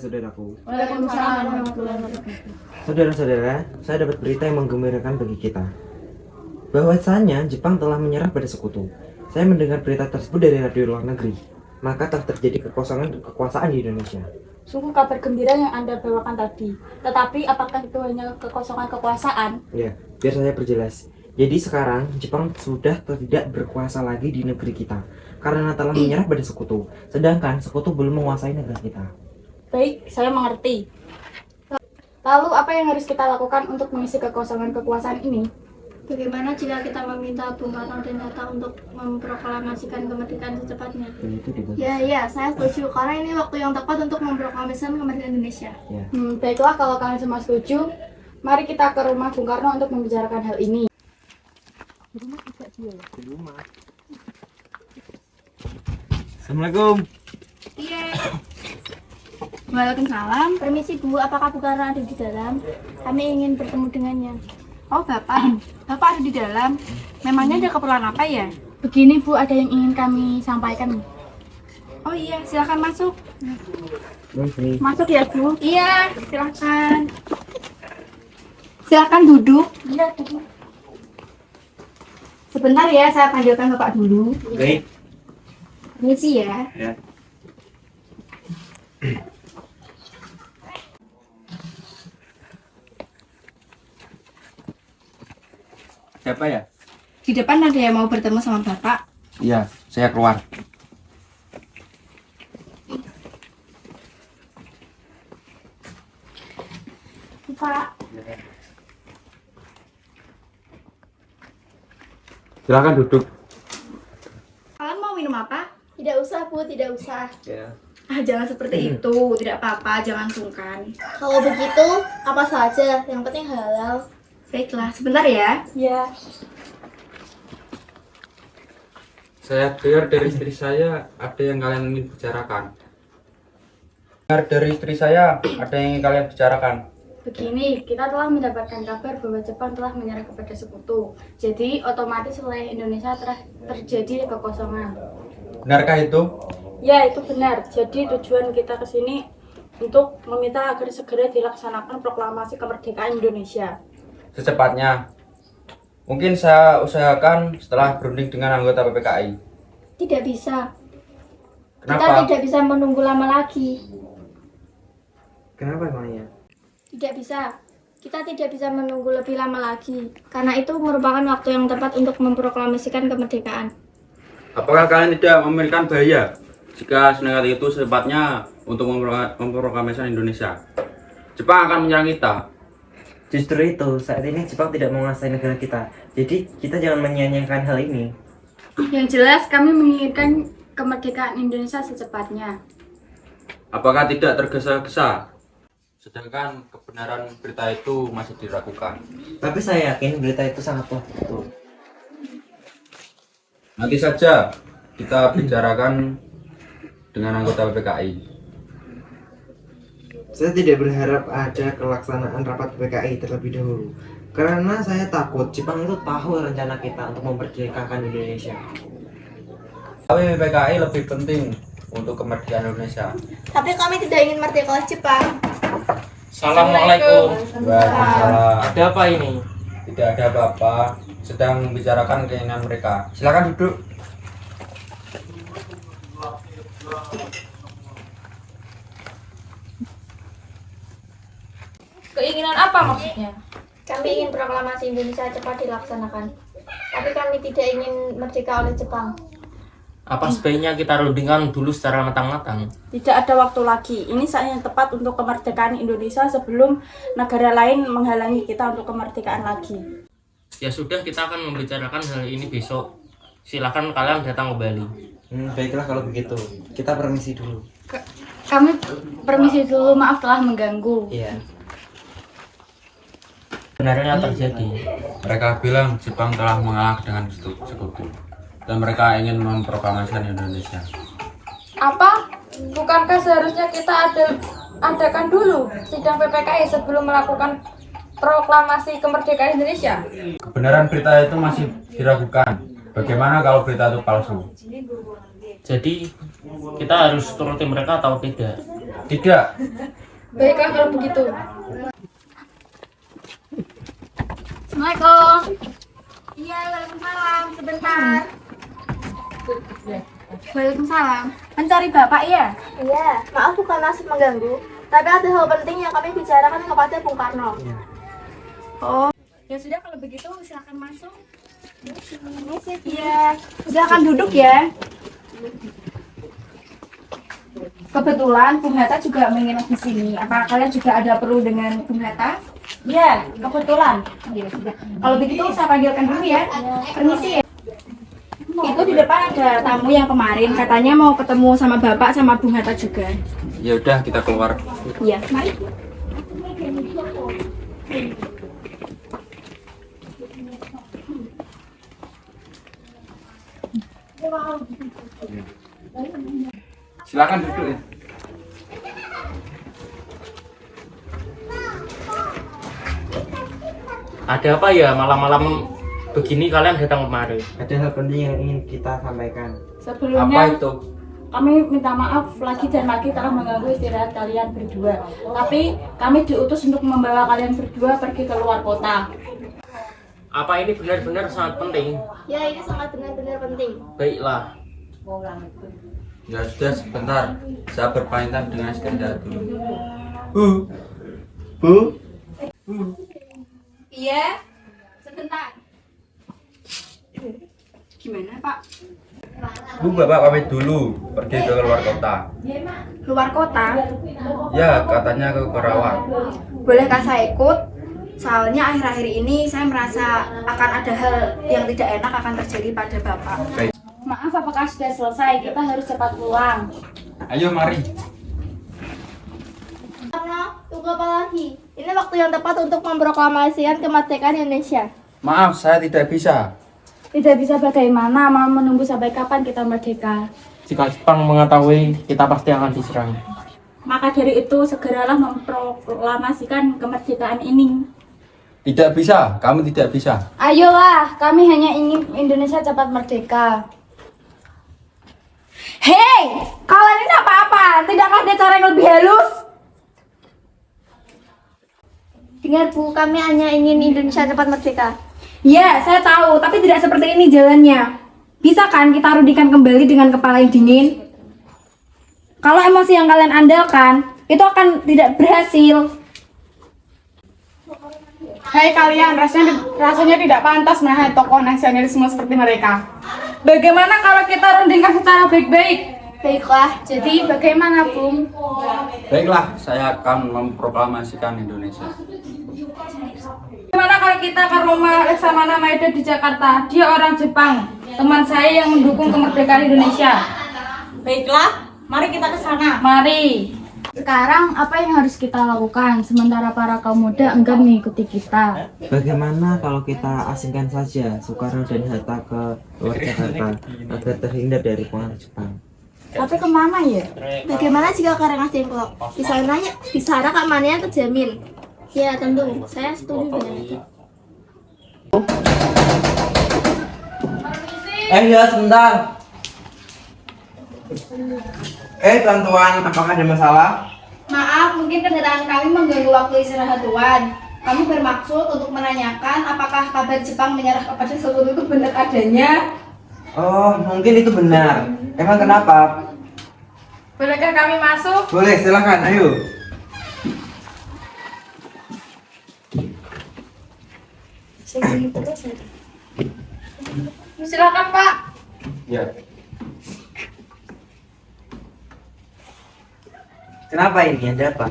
saudara-saudaraku. Waalaikumsalam warahmatullahi wabarakatuh. Saudara-saudara, saya dapat berita yang menggembirakan bagi kita. Bahwasanya Jepang telah menyerah pada sekutu. Saya mendengar berita tersebut dari radio luar negeri. Maka telah terjadi kekosongan kekuasaan di Indonesia. Sungguh kabar gembira yang Anda bawakan tadi. Tetapi apakah itu hanya kekosongan kekuasaan? Ya, biar saya perjelas. Jadi sekarang Jepang sudah tidak berkuasa lagi di negeri kita karena telah menyerah pada sekutu. Sedangkan sekutu belum menguasai negara kita. Baik, saya mengerti. Lalu apa yang harus kita lakukan untuk mengisi kekosongan kekuasaan ini? Bagaimana jika kita meminta Bung Karno dan Hatta untuk memproklamasikan kemerdekaan secepatnya? Itu dibahas. Ya, saya setuju. Karena ini waktu yang tepat untuk memproklamasikan kemerdekaan Indonesia. Ya. Baiklah, kalau kalian semua setuju, mari kita ke rumah Bung Karno untuk membicarakan hal ini. Assalamualaikum. Iya. Waalaikumsalam. Permisi Bu, apakah Bung Karno ada di dalam? Kami ingin bertemu dengannya. Oh Bapak ada di dalam. Memangnya ada keperluan apa ya? Begini Bu, ada yang ingin kami sampaikan. Oh iya, silakan masuk. Masuk ya Bu? Iya, silakan. Silakan duduk. Iya, Bu. Sebentar ya, saya panggilkan Bapak dulu. Baik. Permisi ya. Ya. Siapa ya? Di depan ada yang mau bertemu sama Bapak. Iya, saya keluar. Pak, Silakan duduk. Kalian mau minum apa? tidak usah Bu, tidak usah. Ya. Jangan seperti itu. Tidak apa-apa, jangan sungkan. Kalau begitu, apa saja, yang penting halal. Baiklah, sebentar ya. Ya. Saya dengar dari istri saya ada yang kalian ingin bicarakan. Dengar dari istri saya ada yang ingin kalian bicarakan. Begini, kita telah mendapatkan kabar bahwa Jepang telah menyerah kepada sekutu. Jadi, otomatis wilayah Indonesia telah terjadi kekosongan. Benarkah itu? Ya, itu benar. Jadi, tujuan kita ke sini untuk meminta agar segera dilaksanakan proklamasi kemerdekaan Indonesia. Secepatnya. Mungkin saya usahakan setelah berunding dengan anggota PPKI. Tidak bisa. Kita Kenapa? tidak bisa menunggu lama lagi. Kenapa emangnya? Tidak bisa. Kita tidak bisa menunggu lebih lama lagi. Karena itu merupakan waktu yang tepat untuk memproklamasikan kemerdekaan. Apakah kalian tidak memberikan bahaya jika senekat itu secepatnya untuk memproklamasikan Indonesia? Jepang akan menyerang kita. Justru itu, saat ini Jepang tidak menguasai negara kita. Jadi, kita jangan menyia-nyiakan hal ini. Yang jelas, kami menginginkan kemerdekaan Indonesia secepatnya. Apakah tidak tergesa-gesa? Sedangkan kebenaran berita itu masih diragukan. Tapi saya yakin berita itu sangat betul. Nanti saja kita bicarakan dengan anggota PPKI. Saya tidak berharap ada kelaksanaan rapat PKI terlebih dahulu. Karena saya takut Jepang itu tahu rencana kita untuk memerdekakan Indonesia. Tapi PPKI lebih penting untuk kemerdekaan Indonesia. Tapi kami tidak ingin merdeka oleh Jepang. Assalamualaikum. Waalaikumsalam. Ada apa ini? Tidak ada apa-apa, sedang membicarakan keinginan mereka. Silakan duduk. Keinginan apa maksudnya? Kami ingin proklamasi Indonesia cepat dilaksanakan. Tapi kami tidak ingin merdeka oleh Jepang. Apa sebaiknya kita rundingkan dulu secara matang-matang? Tidak ada waktu lagi. Ini saat yang tepat untuk kemerdekaan Indonesia sebelum negara lain menghalangi kita untuk kemerdekaan lagi. Ya sudah, kita akan membicarakan hal ini besok. Silakan kalian datang kembali. Baiklah kalau begitu. Kita permisi dulu. Kami permisi dulu, maaf telah mengganggu. Iya. Benarnya terjadi. Mereka bilang Jepang telah mengalah dengan sekutu dan mereka ingin memproklamasikan Indonesia. Apa? Bukankah seharusnya kita adakan dulu sidang PPKI sebelum melakukan proklamasi kemerdekaan Indonesia? Kebenaran berita itu masih diragukan. Bagaimana kalau berita itu palsu? Jadi kita harus turuti mereka atau tidak? Tidak. Baiklah kalau begitu. Assalamualaikum. Iya, waalaikumsalam. Sebentar. Waalaikumsalam. Mencari Bapak ya? Iya, maaf bukan maksud mengganggu, tapi ada hal penting yang kami bicarakan kepada Bung Karno. Oh, ya sudah kalau begitu silakan masuk. Iya, silakan duduk ya. Kebetulan Bung Hatta juga menginap di sini. Apa kalian juga ada perlu dengan Bung Hatta? Iya, kebetulan. Ya sudah. Kalau begitu saya panggilkan dulu ya. Permisi ya. Itu di depan ada tamu yang kemarin katanya mau ketemu sama Bapak sama Bung Hatta juga. Ya udah kita keluar. Iya, mari. Silakan duduk ya. Ada apa ya malam-malam begini kalian datang kemari? Ada hal penting yang ingin kita sampaikan. Apa Sebelumnya itu? kami minta maaf lagi dan lagi telah mengganggu istirahat kalian berdua. Tapi kami diutus untuk membawa kalian berdua pergi ke luar kota. Apa ini benar-benar sangat penting? Ya, ini sangat benar-benar penting. Baiklah. Ya sudah sebentar. Saya berpamitan dengan istirahat dulu. Bu. Iya, sebentar. Gimana Pak? Bu, Bapak pamit dulu pergi ke luar kota. Luar kota? Ya, katanya ke Kerawang. Bolehkah saya ikut? Soalnya akhir-akhir ini saya merasa akan ada hal yang tidak enak akan terjadi pada Bapak. Baik. Maaf, apakah sudah selesai? Kita harus cepat pulang. Ayo mari. Karno, tunggu apa lagi? Ini waktu yang tepat untuk memproklamasikan kemerdekaan Indonesia. Maaf, saya tidak bisa. Tidak bisa bagaimana, mau menunggu sampai kapan kita merdeka. Jika Jepang mengetahui, kita pasti akan diserang. Maka dari itu, segeralah memproklamasikan kemerdekaan ini. Tidak bisa, kamu tidak bisa. Ayolah, kami hanya ingin Indonesia cepat merdeka. Hei, kalian ini apa-apa? Tidakkah ada cara yang lebih halus? Dengar Bu, kami hanya ingin Indonesia cepat merdeka. Ya, saya tahu, tapi tidak seperti ini jalannya. Bisa kan kita rudikan kembali dengan kepala yang dingin? Kalau emosi yang kalian andalkan, itu akan tidak berhasil. Hai kalian, rasanya tidak pantas menahan tokoh nasionalisme seperti mereka. Bagaimana kalau kita rundingkan secara baik-baik? Baiklah, jadi bagaimana Bung? Baiklah, saya akan memproklamasikan Indonesia. Bagaimana kalau kita ke rumah Laksamana Maeda di Jakarta? Dia orang Jepang, teman saya yang mendukung kemerdekaan Indonesia. Baiklah, mari kita ke sana. Mari. Sekarang apa yang harus kita lakukan sementara para kaum muda enggan mengikuti kita? Bagaimana kalau kita asingkan saja Soekarno dan Hatta ke luar Jakarta agar terhindar dari pengaruh Jepang? Tapi kemana ya? Bagaimana jika Karangas Dengklok? Di sana keamanannya terjamin. Ya tentu, saya setuju dengan itu. Ya sebentar. Tuan-tuan, apakah ada masalah? Maaf, mungkin kendaraan kami mengganggu waktu istirahat Tuan. Kami bermaksud untuk menanyakan apakah kabar Jepang menyerah kepada sekutu itu benar adanya? Oh, mungkin itu benar. Emang kenapa? Bolehkah kami masuk? Boleh, silakan. Ayo. Silakan Pak. Ya. Kenapa ini? Ada apa?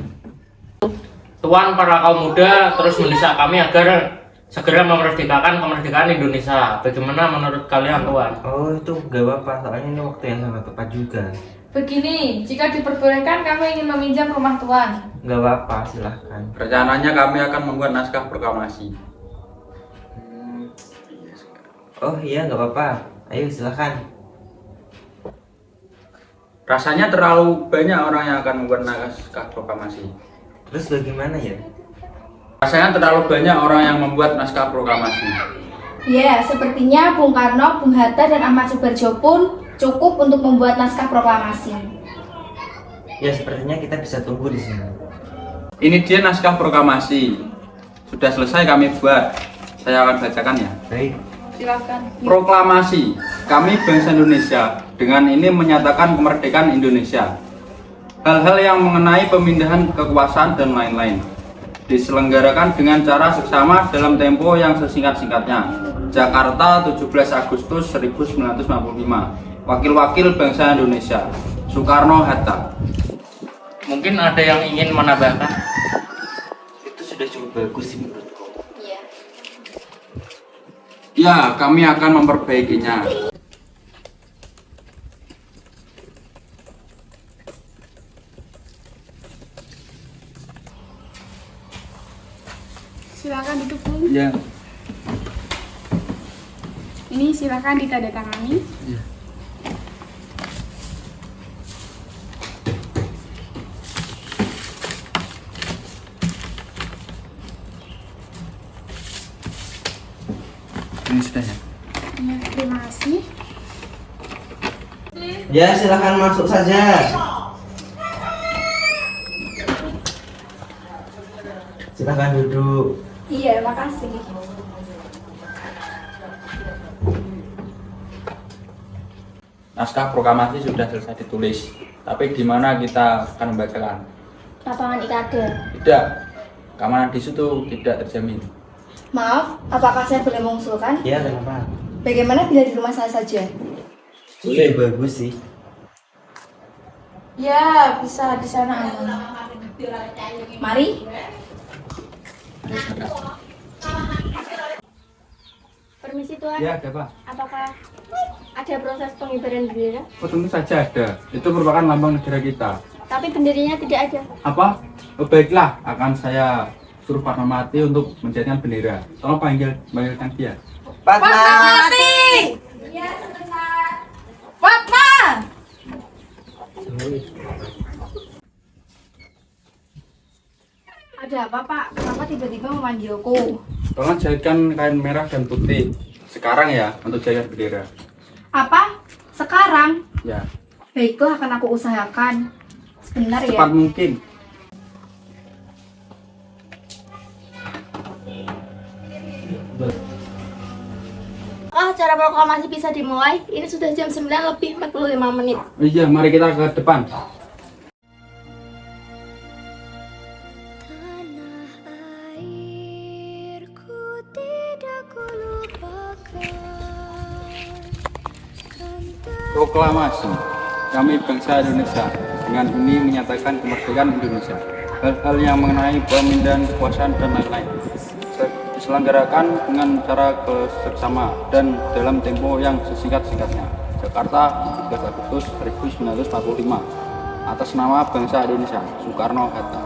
Tuan, para kaum muda terus mendesak kami agar segera memerdekakan kemerdekaan Indonesia. Bagaimana menurut kalian, Tuan? Oh, itu gak apa-apa. Soalnya ini waktu yang sangat tepat juga. Begini, jika diperbolehkan kami ingin meminjam rumah Tuan. Gak apa-apa, silahkan. Rencananya kami akan membuat naskah proklamasi. Oh iya, gak apa-apa. Ayo, silahkan. Rasanya terlalu banyak orang yang akan membuat naskah proklamasi. Terus bagaimana ya? Rasanya terlalu banyak orang yang membuat naskah proklamasi. Ya, sepertinya Bung Karno, Bung Hatta, dan Ahmad Subarjo pun cukup untuk membuat naskah proklamasi. Ya sepertinya kita bisa tunggu di sini. Ini dia naskah proklamasi. Sudah selesai kami buat. Saya akan bacakan ya. Baik. Silakan. Proklamasi. Kami bangsa Indonesia dengan ini menyatakan kemerdekaan Indonesia. Hal-hal yang mengenai pemindahan kekuasaan dan lain-lain diselenggarakan dengan cara seksama dalam tempo yang sesingkat-singkatnya. Jakarta, 17 Agustus 1945. Wakil-wakil bangsa Indonesia. Soekarno-Hatta. Mungkin ada yang ingin menambahkan? Itu sudah cukup bagus sih menurutku. Ya, kami akan memperbaikinya. Silakan duduk, Bu. Ya. Ini silakan ditandatangani. Ini sudah ya. Ya, terima kasih. Ya silahkan masuk saja. Silahkan duduk. Iya, makasih. Naskah proklamasi sudah selesai ditulis. Tapi di mana kita akan membacakan? Lapangan IKADA. Tidak. Keamanan di situ tidak terjamin. Maaf, apakah saya boleh mengusulkan? Ya kenapa? Bagaimana bila di rumah saya saja? Sudah bagus sih. Ya, bisa di sana aman. Mari. Permisi Tuan, Ya, ada apa? apakah ada proses pengibaran bendera? Oh, tentu saja ada. Itu merupakan lambang negara kita. Tapi benderanya tidak ada. Apa? Oh, baiklah, akan saya suruh Pak Mati untuk menjadikan bendera. Tolong panggilkan dia. Fatmawati! Fatma! Ada apa, Pak? Kenapa tiba-tiba memanggilku? Tolong jahitkan kain merah dan putih. Sekarang ya, untuk jahit bendera. Apa? Sekarang? Ya, Baiklah, akan aku usahakan. Sebentar ya. cepat mungkin. Acara proklamasi bisa dimulai. Ini sudah jam 9 lebih 45 menit. Oh iya, mari kita ke depan. Proklamasi. Kami bangsa Indonesia dengan ini menyatakan kemerdekaan Indonesia. Hal-hal yang mengenai pemindahan kekuasaan dan lain-lain diselenggarakan dengan cara bersama dan dalam tempo yang sesingkat-singkatnya. Jakarta, 17 Agustus 1945. Atas nama bangsa Indonesia, Soekarno-Hatta.